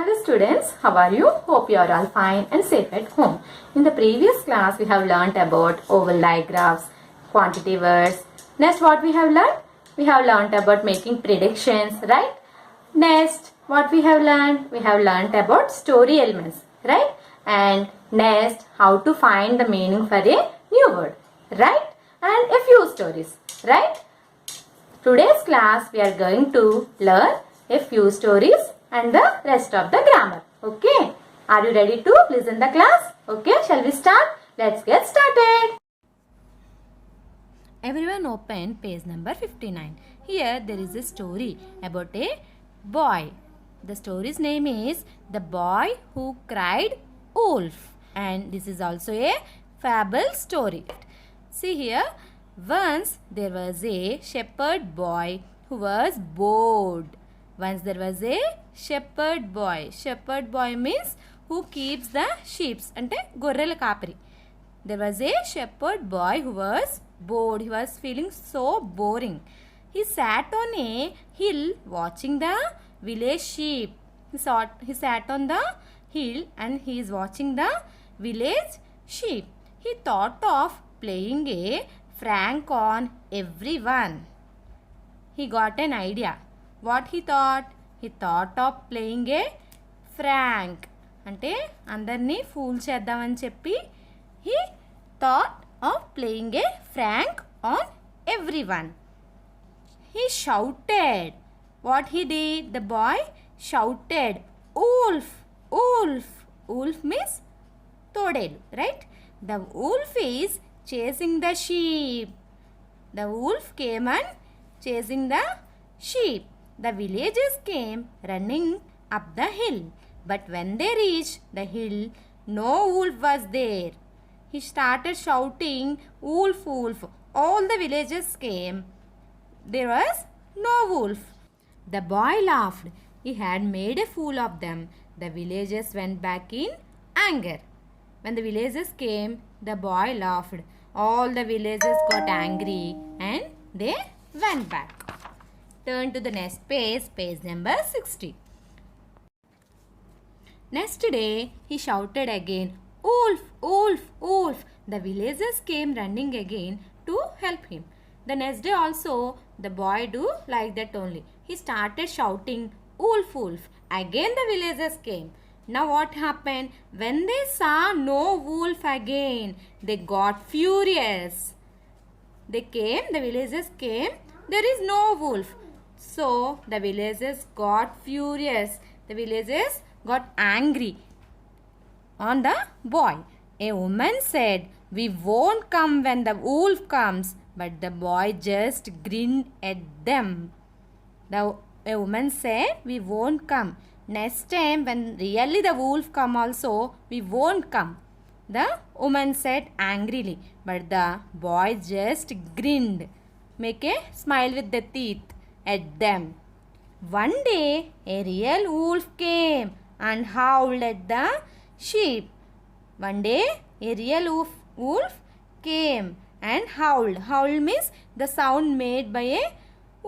Hello students, how are you? Hope you are all fine and safe at home. In the previous class we have learnt about oval diagrams, quantity words. Next what we have learnt? We have learnt about making predictions, right? Next what we have learnt? We have learnt about story elements, right? And next how to find the meaning for a new word, right? And a few stories, right? Today's class we are going to learn a few stories and the rest of the grammar. Okay. Are you ready to listen the class? Okay. Shall we start? Let's get started. Everyone open page number 59. Here there is a story about a boy. The story's name is The Boy Who Cried Wolf. And this is also a fable story. See here. Once there was a shepherd boy who was bored. Once there was a shepherd boy. Shepherd boy means who keeps the sheep. Ante gorrela kapari. There was a shepherd boy who was bored. He was feeling so boring. He sat on a hill watching the village sheep. He sat on the hill and he is watching the village sheep. He thought of playing a prank on everyone. He got an idea. What he thought? He thought of playing a prank. అంటే అందరినీ pool చేద్దామని చెప్పి he thought of playing a prank on everyone. He shouted. What he did? The boy shouted, "Wolf! Wolf!" Wolf means todelu, right? The wolf is chasing the sheep. The wolf came and chasing the sheep. The villagers came running up the hill. But when they reached the hill, no wolf was there. He started shouting, "Wolf, wolf." All the villagers came. There was no wolf. The boy laughed. He had made a fool of them. The villagers went back in anger. When the villagers came, the boy laughed. All the villagers got angry and they went back. Turn to the next page, page number 60. Next day, he shouted again, "Wolf, wolf, wolf." The villagers came running again to help him. The next day also, the boy do like that only. He started shouting, "Wolf, wolf." Again the villagers came. Now what happened? When they saw no wolf again, they got furious. The villagers came, there is no wolf. So the villagers got furious. The villagers got angry on the boy. A woman said, "We won't come when the wolf comes." But the boy just grinned at them. A woman said, "We won't come. Next time when really the wolf come also, we won't come." The woman said angrily. But the boy just grinned. Make a smile with the teeth at them. One day, a real wolf came and howled at the sheep. One day, a real wolf came and howled. Howl means the sound made by a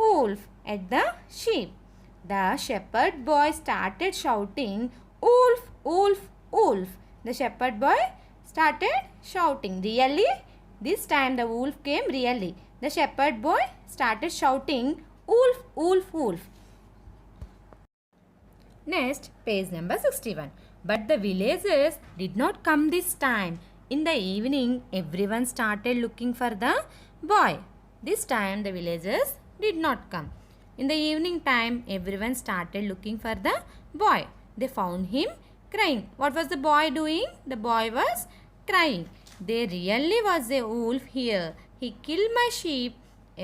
wolf at the sheep. The shepherd boy started shouting, "Wolf, wolf, wolf." The shepherd boy started shouting. Really? This time the wolf came really. The shepherd boy started shouting, "Wolf, wolf, wolf." Next, page number 61. But the villagers did not come this time. In the evening, everyone started looking for the boy. This time the villagers did not come. In the evening time, everyone started looking for the boy. They found him crying. What was the boy doing? The boy was crying. There really was a wolf here. He killed my sheep.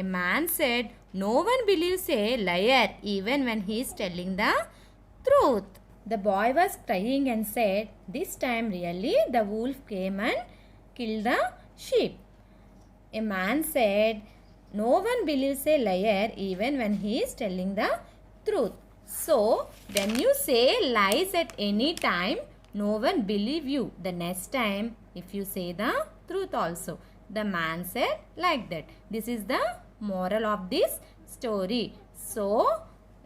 A man said, "No one believes a liar even when he is telling the truth." The boy was crying and said, "This time really the wolf came and killed the sheep." A man said, "No one believes a liar even when he is telling the truth." So, when you say lies at any time, no one believe you. The next time, if you say the truth also. The man said like that. This is the moral of this story. So,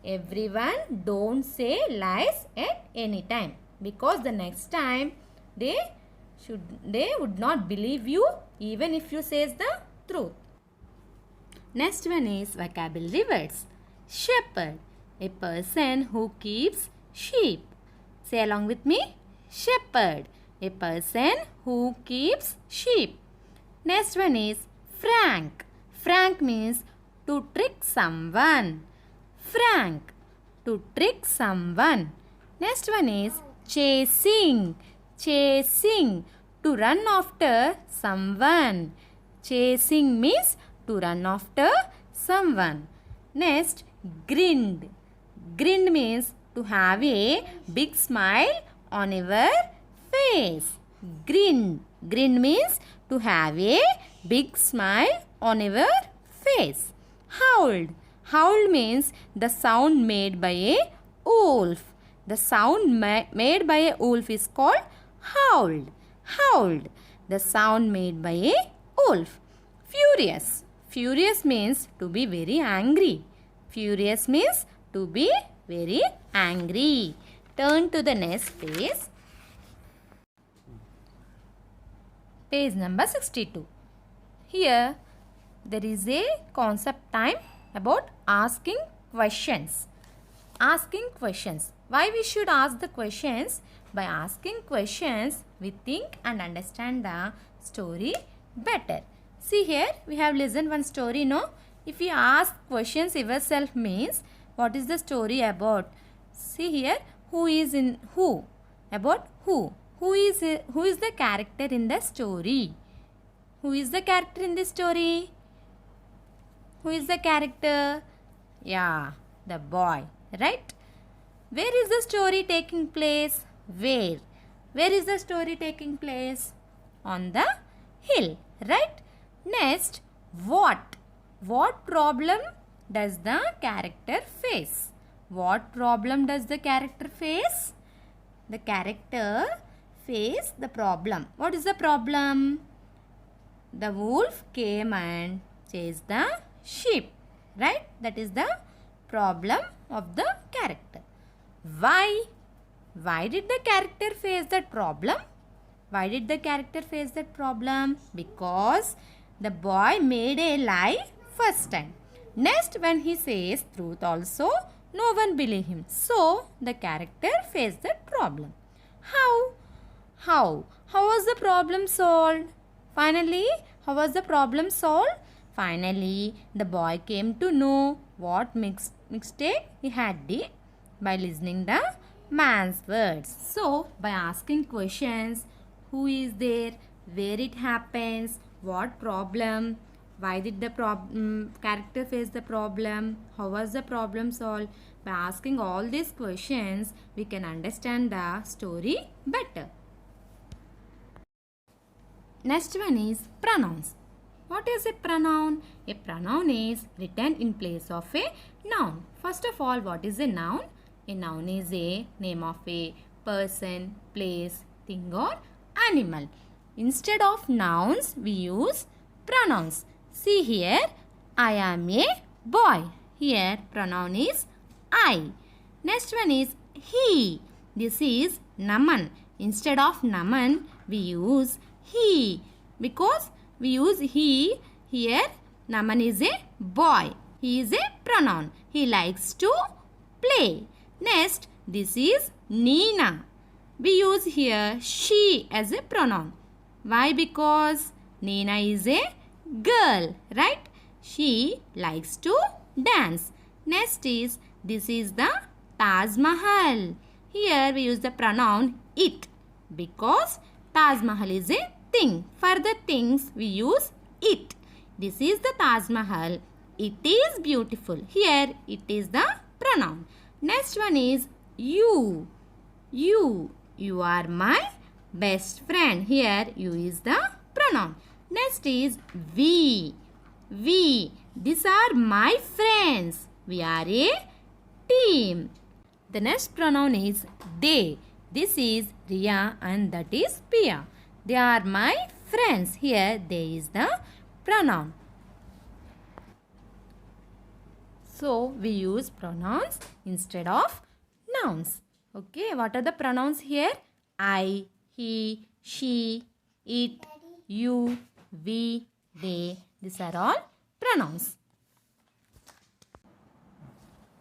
Everyone don't say lies at any time, because the next time they would not believe you even if you says the truth. Next one is vocabulary words. Shepherd, a person who keeps sheep. Say along with me. Shepherd, a person who keeps sheep. Next one is frank. Frank means to trick someone. Frank, to trick someone. Next one is chasing. Chasing, to run after someone. Chasing means to run after someone. Next, grinned. Grinned means to have a big smile on your face. Grin. Grin means to have a big smile on your face. Howled. Howled means the sound made by a wolf. The sound made by a wolf is called howled. Howled. The sound made by a wolf. Furious. Furious means to be very angry. Furious means to be very angry. Turn to the next page. Page number 62. Here there is a concept time about asking questions. Asking questions. Why we should ask the questions? By asking questions, we think and understand the story better. See here, we have listened one story, no? If you ask questions yourself means, what is the story about? See here, who is in who? About who? Who is the character in the story? Who is the character in the story? Who is the character? Yeah, the boy, right? Where is the story taking place? Where? Where is the story taking place? On the hill, right? Next, what? What problem does the character face? What problem does the character face? The character face the problem. What is the problem? The wolf came and chased the sheep, right? That is the problem of the character. Why? Why did the character face that problem? Why did the character face that problem? Because the boy made a lie first time. Next, when he says truth also, no one believe him. So, the character faced that problem. How? How was the problem solved? Finally, how was the problem solved? Finally, the boy came to know what mistake he had did by listening the man's words. So, by asking questions, who is there, where it happens, what problem, why did the character face the problem, how was the problem solved, by asking all these questions, we can understand the story better. Next one is pronouns. What is a pronoun? A pronoun is written in place of a noun. First of all, what is a noun? A noun is a name of a person, place, thing or animal. Instead of nouns, we use pronouns. See here, I am a boy. Here, pronoun is I. Next one is he. This is Naman. Instead of Naman, we use he. Because we use he, here Naman is a boy. He is a pronoun. He likes to play. Next, this is Nina. We use here she as a pronoun. Why? Because Nina is a girl, right? She likes to dance. Next is, this is the Taj Mahal. Here we use the pronoun it because Taj Mahal is a thing. For the things we use it. This is the Taj Mahal. It is beautiful. Here it is the pronoun. Next one is you. You. You are my best friend. Here you is the pronoun. Next is we. We. These are my friends. We are a team. The next pronoun is they. This is Riya and that is Pia. They are my friends. Here they is the pronoun. So we use pronouns instead of nouns. Okay, what are the pronouns here? I, he, she, it, you, we, they. These are all pronouns.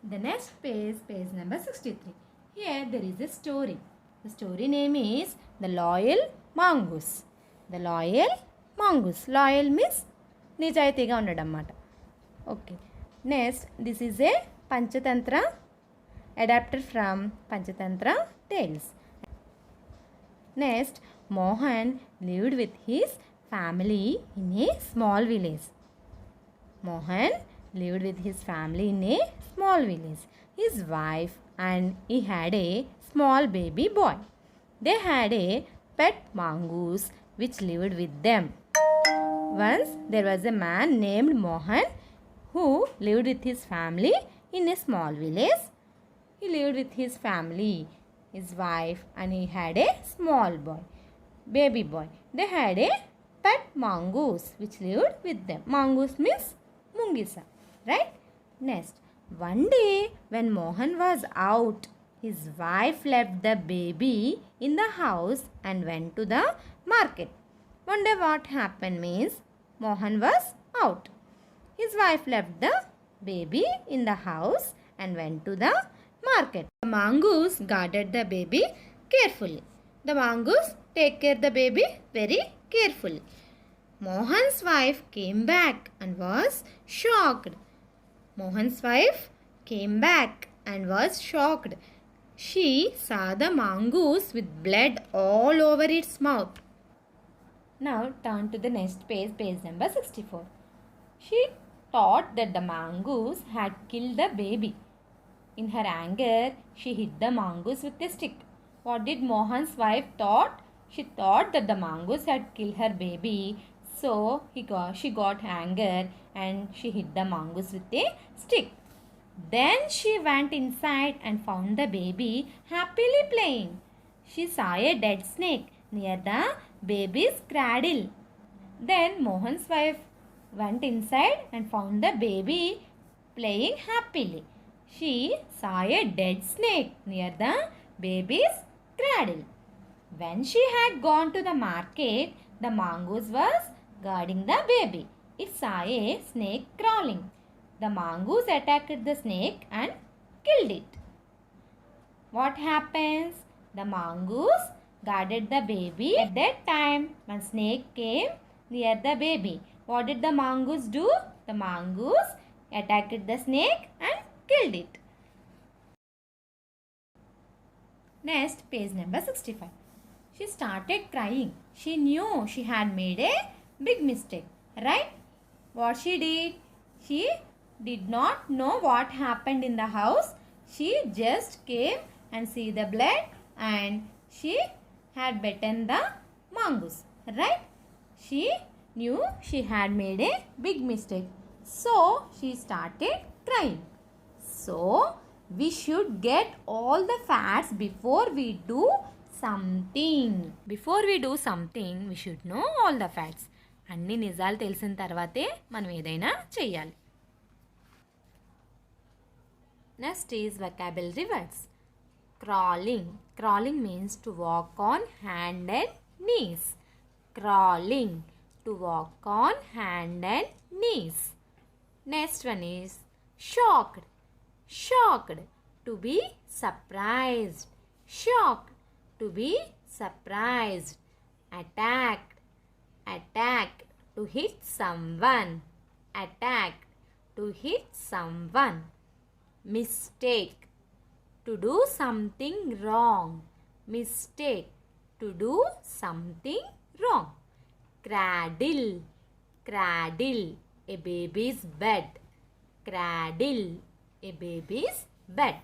The next page, page number 63. Here there is a story. The story name is The Loyal Mongoose. The Loyal Mongoose. Loyal means నిజాయితీగా ఉండడం అన్నమాట. Okay. Next, this is a Panchatantra adapted from Panchatantra Tales. Next, Mohan lived with his family in a small village. Mohan lived with his family in a small village. His wife and he had a small baby boy. They had a pet mongoose which lived with them. Once there was a man named Mohan who lived with his family in a small village. He lived with his family, his wife, and he had a small boy, baby boy. They had a pet mongoose which lived with them. Mongoose means mungisa, right? Next, one day when Mohan was out, his wife left the baby in the house and went to the market. One day what happened means Mohan was out. His wife left the baby in the house and went to the market. The mongoose guarded the baby carefully. The mongoose take care the baby very carefully. Mohan's wife came back and was shocked. Mohan's wife came back and was shocked. She saw the mongoose with blood all over its mouth. Now turn to the next page, page number 64. She thought that the mongoose had killed the baby. In her anger, she hit the mongoose with a stick. What did Mohan's wife thought? She thought that the mongoose had killed her baby. So she got anger and she hit the mongoose with a stick. Then she went inside and found the baby happily playing. She saw a dead snake near the baby's cradle. Then Mohan's wife went inside and found the baby playing happily. She saw a dead snake near the baby's cradle. When she had gone to the market, the mongoose was guarding the baby. It saw a snake crawling. The mongoose attacked the snake and killed it. What happens? The mongoose guarded the baby. At that time, when snake came near the baby, what did the mongoose do? The mongoose attacked the snake and killed it. Next, page number 65. She started crying. She knew she had made a big mistake, right? What she did? She did not know what happened in the house. She just came and see the blood and she had bitten the mongoose, right? She knew she had made a big mistake. So she started crying. So we should get all the facts before we do something. Before we do something, we should know all the facts. అన్ని నిజాలు తెలిసిన తర్వాతే మనం ఏదైనా చెయ్యాలి. Next is vocabulary words. Crawling. Crawling means to walk on hand and knees. Crawling. To walk on hand and knees. Next one is shocked. Shocked. To be surprised. Shocked. To be surprised. Attacked. Attacked. To hit someone. Attacked. To hit someone. Mistake. To do something wrong. Mistake. To do something wrong. Cradle. Cradle. A baby's bed. Cradle. A baby's bed.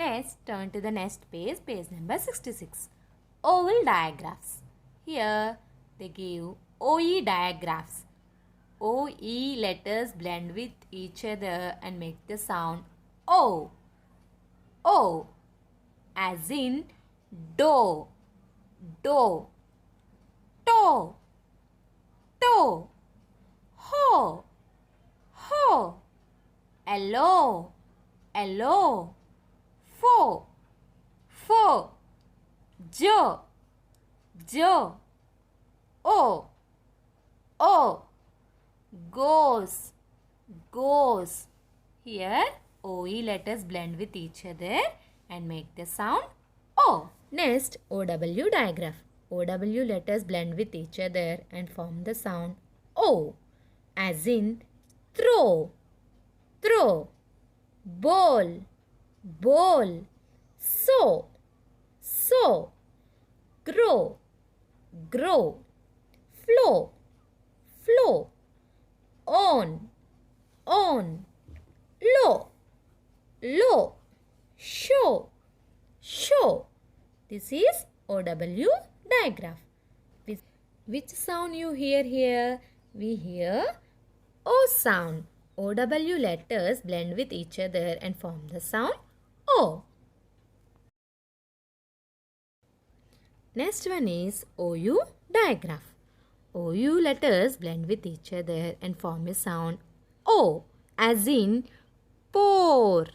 Next, turn to the next page, page number 66. Oval diagrams. Here, they give OE diagrams. OE letters blend with each other and make the sound O. O. As in do, do, toe, toe, ho, ho. L-O, L-O, fo, fo, jo, jo, o, o, goes, goes. Here OE letters blend with each other and make the sound O. Next OW digraph. OW letters blend with each other and form the sound O, as in throw, throw, bowl, bowl, sow, sow, grow, grow, flow, flow, on, on, low, low, show, show. This is OW digraph. Which sound you hear here? We hear O sound. OW letters blend with each other and form the sound O. Next one is OU digraph. OU letters blend with each other and form a sound O, as in pour,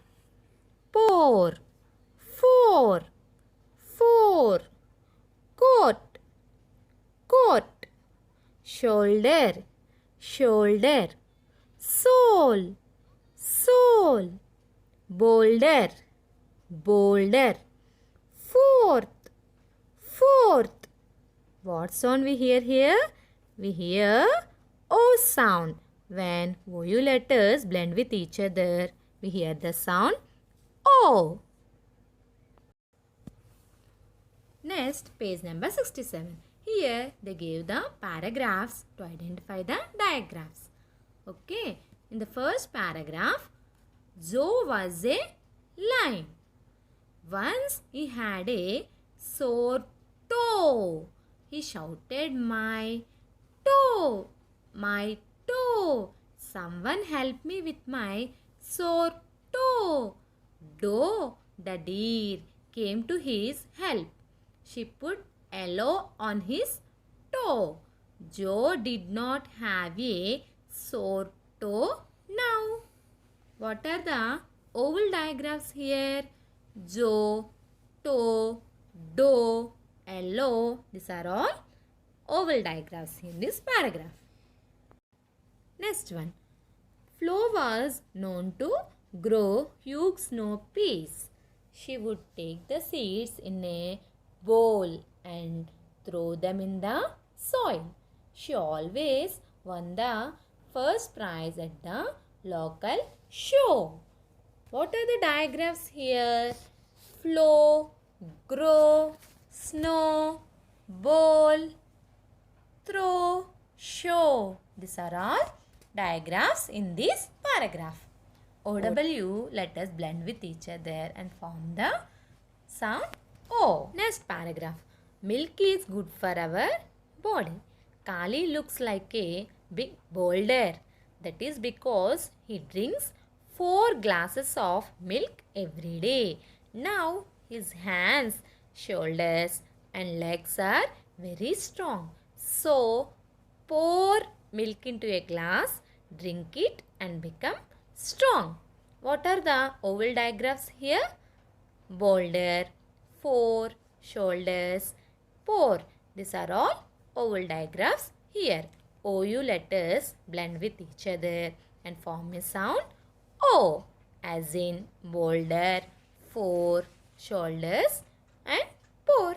pour, four, four, coat, coat, shoulder, shoulder, soul, soul, boulder, boulder, fourth, fourth. What sound we hear here? We hear O sound. When OU letters blend with each other, we hear the sound O. Next, page number 67. Here, they gave the paragraphs to identify the digraphs. Okay, in the first paragraph, Joe was a lion. Once he had a sore toe. He shouted, "My toe! My toe! Someone help me with my sore toe!" Doe, the deer, came to his help. She put yellow on his toe. Joe did not have a sore toe now. What are the oval digraphs here? Joe, toe, doe, yellow. These are all oval digraphs in this paragraph. Next one. Flo was known to grow huge snow peas. She would take the seeds in a bowl and throw them in the soil. She always won the first prize at the local show. What are the digraphs here? Flow, grow, snow, bowl, throw, show. These are all digraphs in this paragraph. OW letters blend with each other and form the sound O. Next paragraph. Milk is good for our body. Kali looks like a big boulder. That is because he drinks 4 glasses of milk every day. Now his hands, shoulders and legs are very strong. So pour milk into a glass, drink it and become strong. What are the oval digraphs here? Boulder, 4, shoulders, pour. These are all oval digraphs here. OU letters blend with each other and form a sound O, as in boulder, 4, shoulders and pour.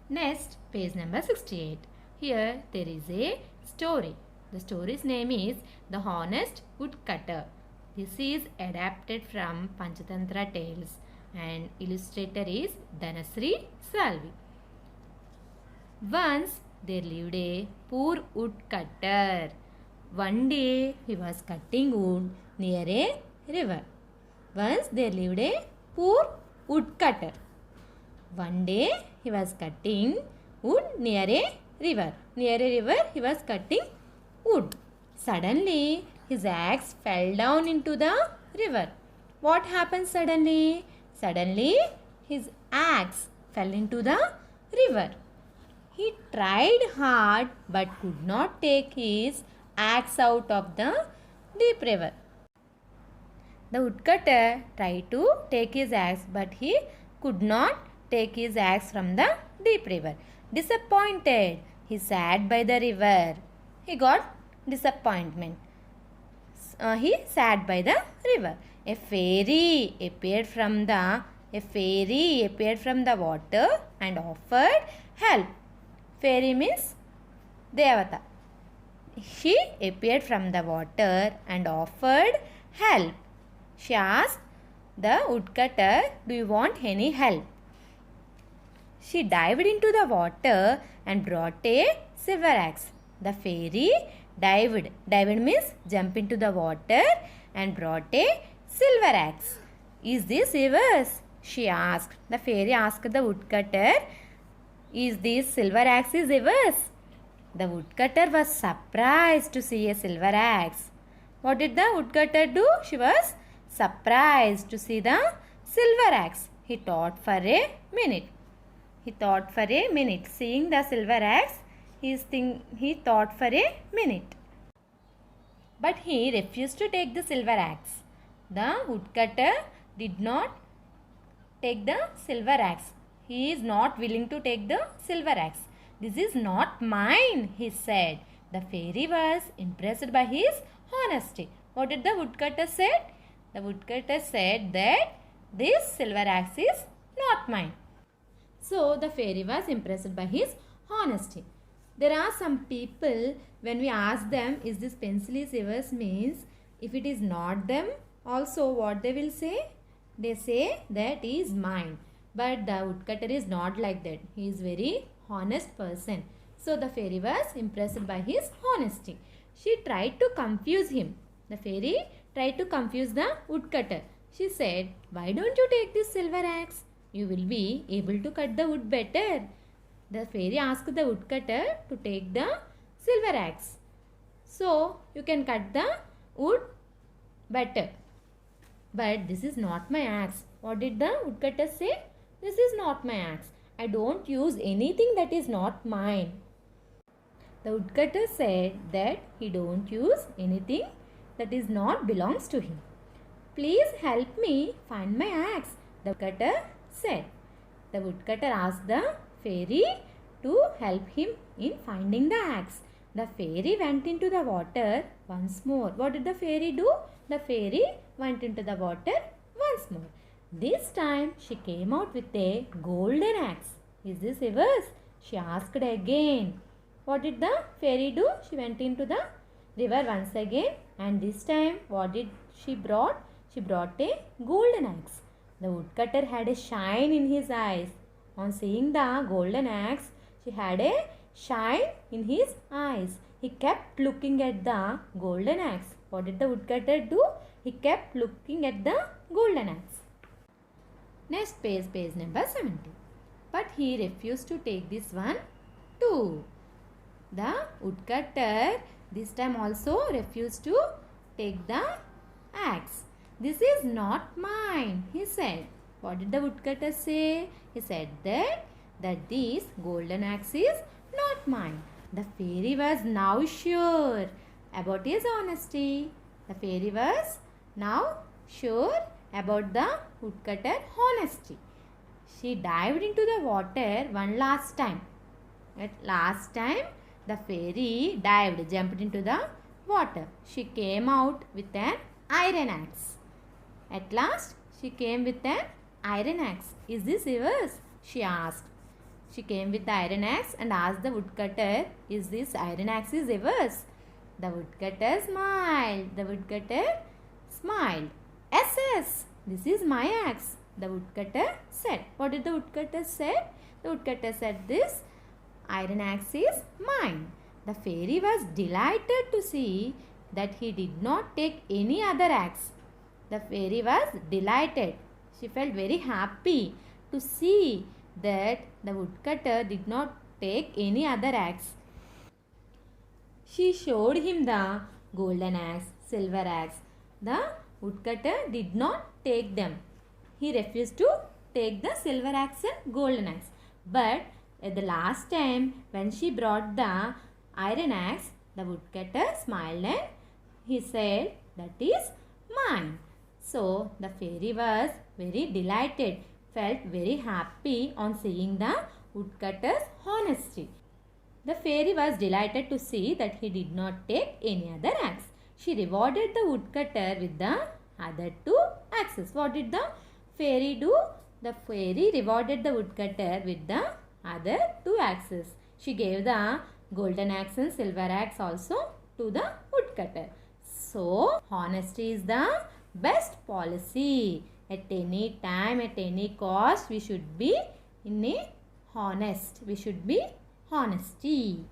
Next, page number 68. Here there is a story. The story's name is The Honest Woodcutter. This is adapted from Panchatantra Tales and illustrator is Dhanasri Salvi. Once there lived a poor woodcutter. One day he was cutting wood near a river. Once there lived a poor woodcutter. One day he was cutting wood near a river. Near a river he was cutting wood. Suddenly his axe fell down into the river. What happened suddenly? Suddenly his axe fell into the river. He tried hard but could not take his axe out of the deep river. The woodcutter tried to take his axe, but he could not take his axe from the deep river. Disappointed, he sat by the river. He got disappointment. He sat by the river. A fairy appeared from the water and offered help. Fairy means Devata. She appeared from the water and offered help. She asked the woodcutter, "Do you want any help?" She dived into the water and brought a silver axe. The fairy dived. Dived means jump into the water and brought a silver axe. "Is this yours?" she asked. The fairy asked the woodcutter, "Is this silver axe yours?" The woodcutter was surprised to see a silver axe. What did the woodcutter do? She was surprised to see the silver axe. He thought for a minute. Seeing the silver axe, he thought for a minute. But he refused to take the silver axe. The woodcutter did not take the silver axe. He is not willing to take the silver axe. "This is not mine," he said. The fairy was impressed by his honesty. What did the woodcutter say? The woodcutter said that this silver axe is not mine. So the fairy was impressed by his honesty. There are some people, when we ask them, "Is this pencil is yours?" means if it is not them, also what they will say? They say that is mine. But the woodcutter is not like that. He is very honest person. So the fairy was impressed by his honesty. She tried to confuse him. The fairy tried to confuse the woodcutter. She said, "Why don't you take this silver axe? You will be able to cut the wood better." The fairy asked the woodcutter to take the silver axe. So you can cut the wood better. "But this is not my axe." What did the woodcutter say? "This is not my axe. I don't use anything that is not mine." The woodcutter said that he don't use anything that is not belongs to him. "Please help me find my axe," the woodcutter said. The woodcutter asked the fairy to help him in finding the axe. The fairy went into the water once more. What did the fairy do? The fairy went into the water once more. This time she came out with a golden axe. "Is this yours?" she asked again. What did the fairy do? She went into the river once again, and this time what did she brought? She brought a golden axe. The woodcutter had a shine in his eyes. On seeing the golden axe, she had a shine in his eyes. He kept looking at the golden axe. What did the woodcutter do? He kept looking at the golden axe. Next page, page number 70. But he refused to take this one too. The woodcutter this time also refused to take the axe. "This is not mine," he said. What did the woodcutter say? He said that this golden axe is not mine. The fairy was now sure about his honesty. The fairy was now sure about the woodcutter honesty. She dived into the water one last time. At last time, the fairy dived, jumped into the water. She came out with an iron axe. At last, she came with an iron axe. "Is this yours?" she asked. She came with the iron axe and asked the woodcutter, "Is this iron axe yours?" The woodcutter smiled. "Yes, yes, this is my axe," the woodcutter said. What did the woodcutter say? The woodcutter said, "This iron axe is mine." The fairy was delighted to see that he did not take any other axe. The fairy was delighted. She felt very happy to see that the woodcutter did not take any other axe. She showed him the golden axe, silver axe. The woodcutter did not take them. He refused to take the silver axe and golden axe. But at the last time when she brought the iron axe, The woodcutter smiled and he said, "That is mine." So the fairy was very delighted, felt very happy on seeing the woodcutter's honesty. The fairy was delighted to see that he did not take any other axe. She rewarded the woodcutter with the other two axes. What did the fairy do? The fairy rewarded the woodcutter with the other two axes. She gave the golden axe and silver axe also to the woodcutter. So, honesty is the best policy. At any time, at any cost, we should be honest. We should be honesty.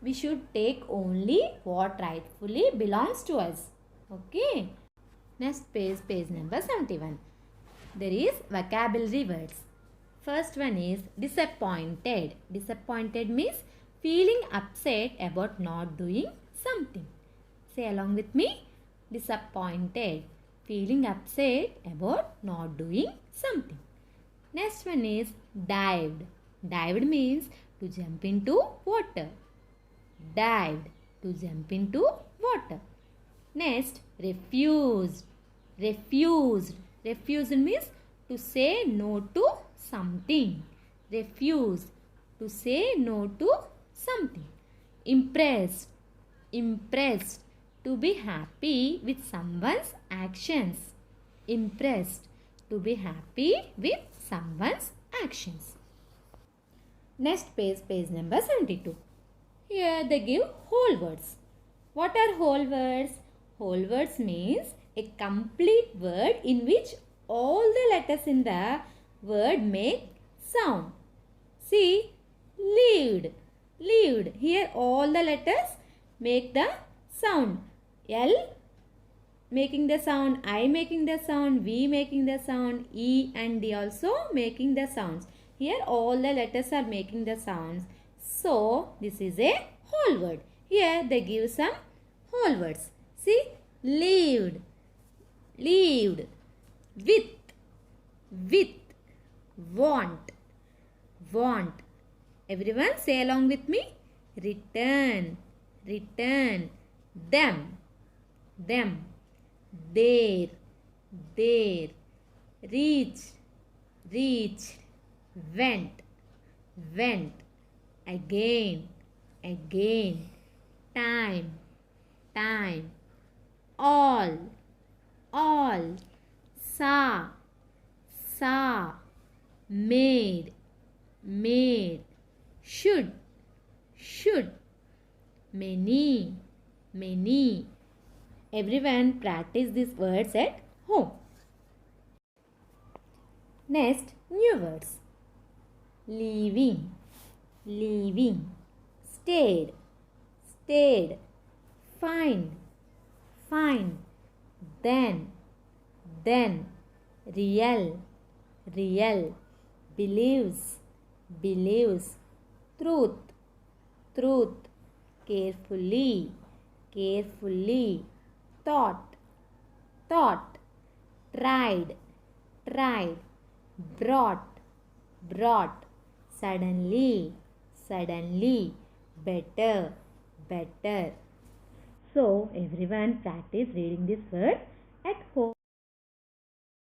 We should take only what rightfully belongs to us. Okay. Next page, page number 71. There is vocabulary words. First one is disappointed. Disappointed means feeling upset about not doing something. Say along with me. Disappointed. Feeling upset about not doing something. Next one is dived. Dived means to jump into water. Dived. To jump into water. Next, refused. Refused. Refused means to say no to something. Refuse. To say no to something. Impressed. Impressed. To be happy with someone's actions. Impressed. To be happy with someone's actions. Next page, page number 72. Here they give whole words. What are whole words? Whole words means a complete word in which all the letters in the word make sound. See, lived, lived. Here all the letters make the sound. L making the sound, I making the sound, V making the sound, E and D also making the sounds. Here all the letters are making the sounds. So, this is a whole word. Here they give some whole words. See, lived, lived, with, want, want. Everyone say along with me. Return, return, them, there, reach, went, again, time, all, saw, made, should, many. Everyone practice these words at home. Next, new words. Leaving, stayed, find, then, real, believes, truth, carefully, thought, tried, brought, suddenly, better. So, everyone practice reading this word at home.